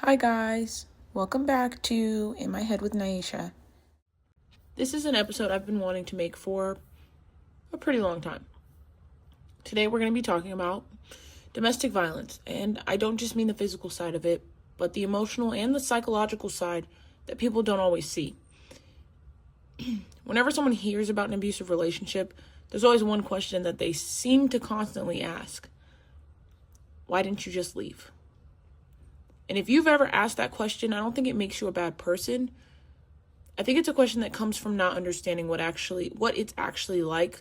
Hi guys, welcome back to In My Head with Naisha. This is an episode I've been wanting to make for a pretty long time. Today we're going to be talking about domestic violence, and I don't just mean the physical side of it, but the emotional and the psychological side that people don't always see. Whenever someone hears about an abusive relationship, there's always one question that they seem to constantly ask. Why didn't you just leave? And if you've ever asked that question, I don't think it makes you a bad person. I think it's a question that comes from not understanding what it's actually like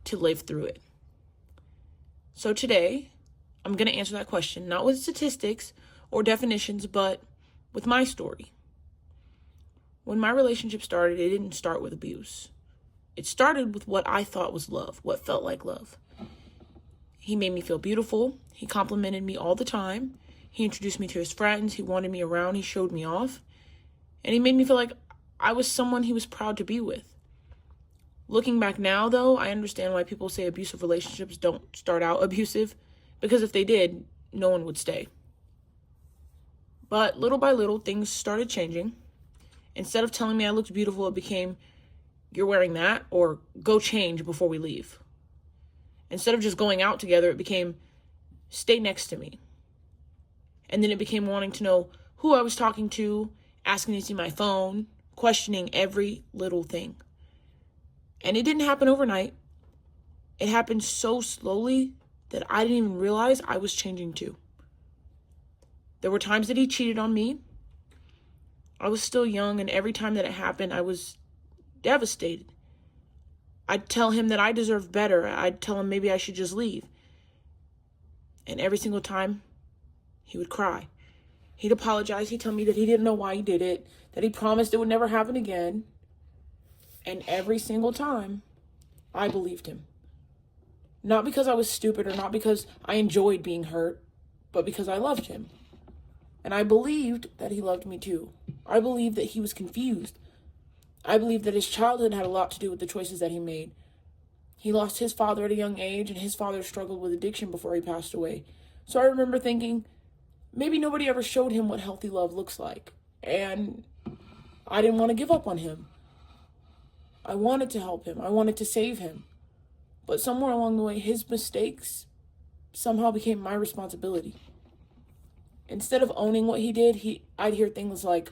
to live through it. So today, I'm going to answer that question, not with statistics or definitions, but with my story. When my relationship started, it didn't start with abuse. It started with what I thought was love, what felt like love. He made me feel beautiful. He complimented me all the time. He introduced me to his friends. He wanted me around. He showed me off. And he made me feel like I was someone he was proud to be with. Looking back now, though, I understand why people say abusive relationships don't start out abusive, because if they did, no one would stay. But little by little, things started changing. Instead of telling me I looked beautiful, it became, you're wearing that, or go change before we leave. Instead of just going out together, it became, stay next to me. And then it became wanting to know who I was talking to, asking to see my phone, questioning every little thing. And it didn't happen overnight. It happened so slowly that I didn't even realize I was changing too. There were times that he cheated on me. I was still young, and every time that it happened, I was devastated. I'd tell him that I deserved better. I'd tell him maybe I should just leave. And every single time, he would cry. He'd apologize. He'd tell me that he didn't know why he did it, that he promised it would never happen again. And every single time, I believed him. Not because I was stupid or not because I enjoyed being hurt, but because I loved him. And I believed that he loved me too. I believed that he was confused. I believed that his childhood had a lot to do with the choices that he made. He lost his father at a young age, and his father struggled with addiction before he passed away. So I remember thinking, maybe nobody ever showed him what healthy love looks like. And I didn't want to give up on him. I wanted to help him. I wanted to save him. But somewhere along the way, his mistakes somehow became my responsibility. Instead of owning what he did, I'd hear things like,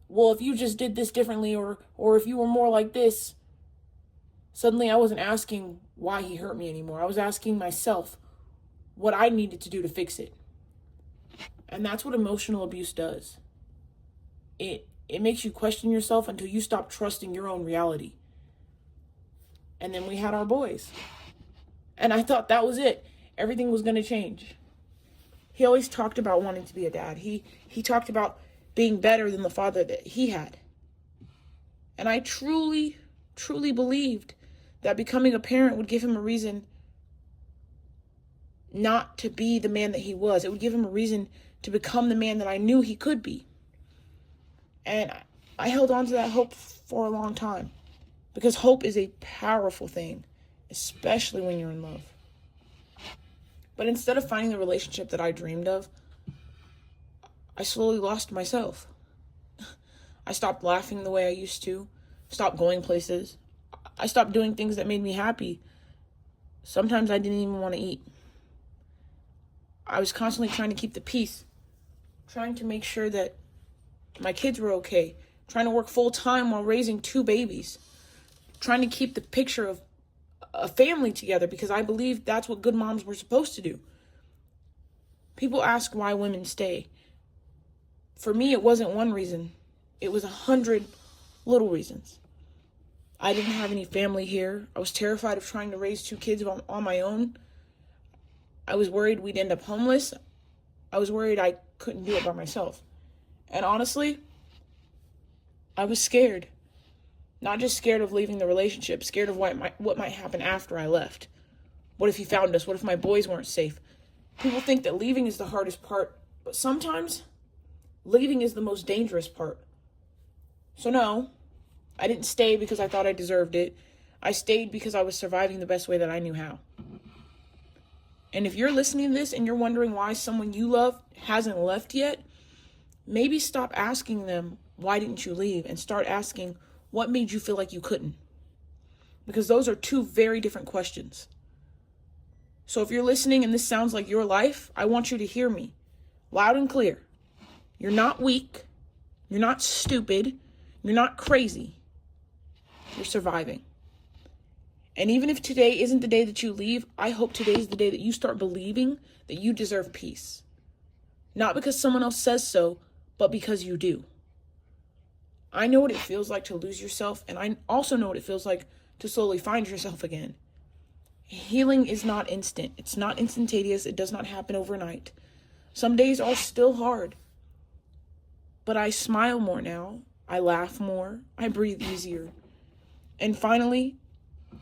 well, if you just did this differently, or if you were more like this. Suddenly I wasn't asking why he hurt me anymore. I was asking myself what I needed to do to fix it. And that's what emotional abuse does. It makes you question yourself until you stop trusting your own reality. And then we had our boys. And I thought that was it. Everything was going to change. He always talked about wanting to be a dad. He talked about being better than the father that he had. And I truly, truly believed that becoming a parent would give him a reason not to be the man that he was. It would give him a reason to become the man that I knew he could be. And I held on to that hope for a long time, because hope is a powerful thing, especially when you're in love. But instead of finding the relationship that I dreamed of, I slowly lost myself. I stopped laughing the way I used to, stopped going places. I stopped doing things that made me happy. Sometimes I didn't even want to eat. I was constantly trying to keep the peace, trying to make sure that my kids were okay, trying to work full time while raising 2 babies, trying to keep the picture of a family together, because I believe that's what good moms were supposed to do. People ask why women stay. For me, it wasn't one reason. It was 100 little reasons. I didn't have any family here. I was terrified of trying to raise 2 kids on my own. I was worried we'd end up homeless. I was worried I couldn't do it by myself. And honestly, I was scared. Not just scared of leaving the relationship, scared of what might happen after I left. What if he found us? What if my boys weren't safe? People think that leaving is the hardest part, but sometimes leaving is the most dangerous part. So no, I didn't stay because I thought I deserved it. I stayed because I was surviving the best way that I knew how. And if you're listening to this and you're wondering why someone you love hasn't left yet, maybe stop asking them, why didn't you leave? And start asking, what made you feel like you couldn't? Because those are two very different questions. So if you're listening and this sounds like your life, I want you to hear me loud and clear. You're not weak. You're not stupid. You're not crazy. You're surviving. And even if today isn't the day that you leave, I hope today is the day that you start believing that you deserve peace. Not because someone else says so, but because you do. I know what it feels like to lose yourself, and I also know what it feels like to slowly find yourself again. Healing is not instant. It's not instantaneous. It does not happen overnight. Some days are still hard. But I smile more now. I laugh more. I breathe easier. And finally,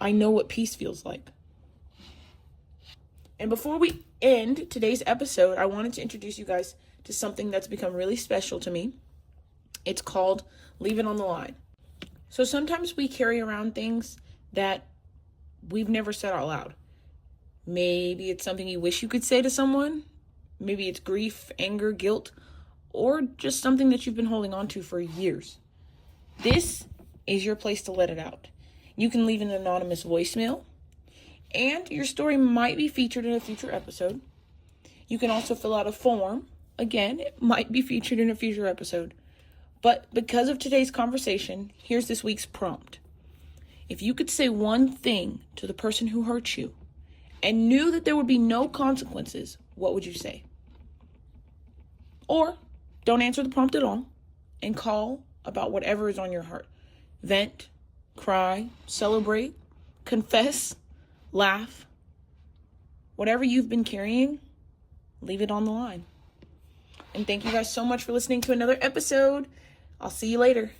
I know what peace feels like. And before we end today's episode, I wanted to introduce you guys to something that's become really special to me. It's called Leave It on the Line. So sometimes we carry around things that we've never said out loud. Maybe it's something you wish you could say to someone. Maybe it's grief, anger, guilt, or just something that you've been holding on to for years. This is your place to let it out. You can leave an anonymous voicemail, and your story might be featured in a future episode. You can also fill out a form. Again, it might be featured in a future episode. But because of today's conversation, here's this week's prompt. If you could say one thing to the person who hurt you and knew that there would be no consequences, what would you say? Or don't answer the prompt at all and call about whatever is on your heart. Vent, cry, celebrate, confess, laugh. Whatever you've been carrying, leave it on the line. And thank you guys so much for listening to another episode. I'll see you later.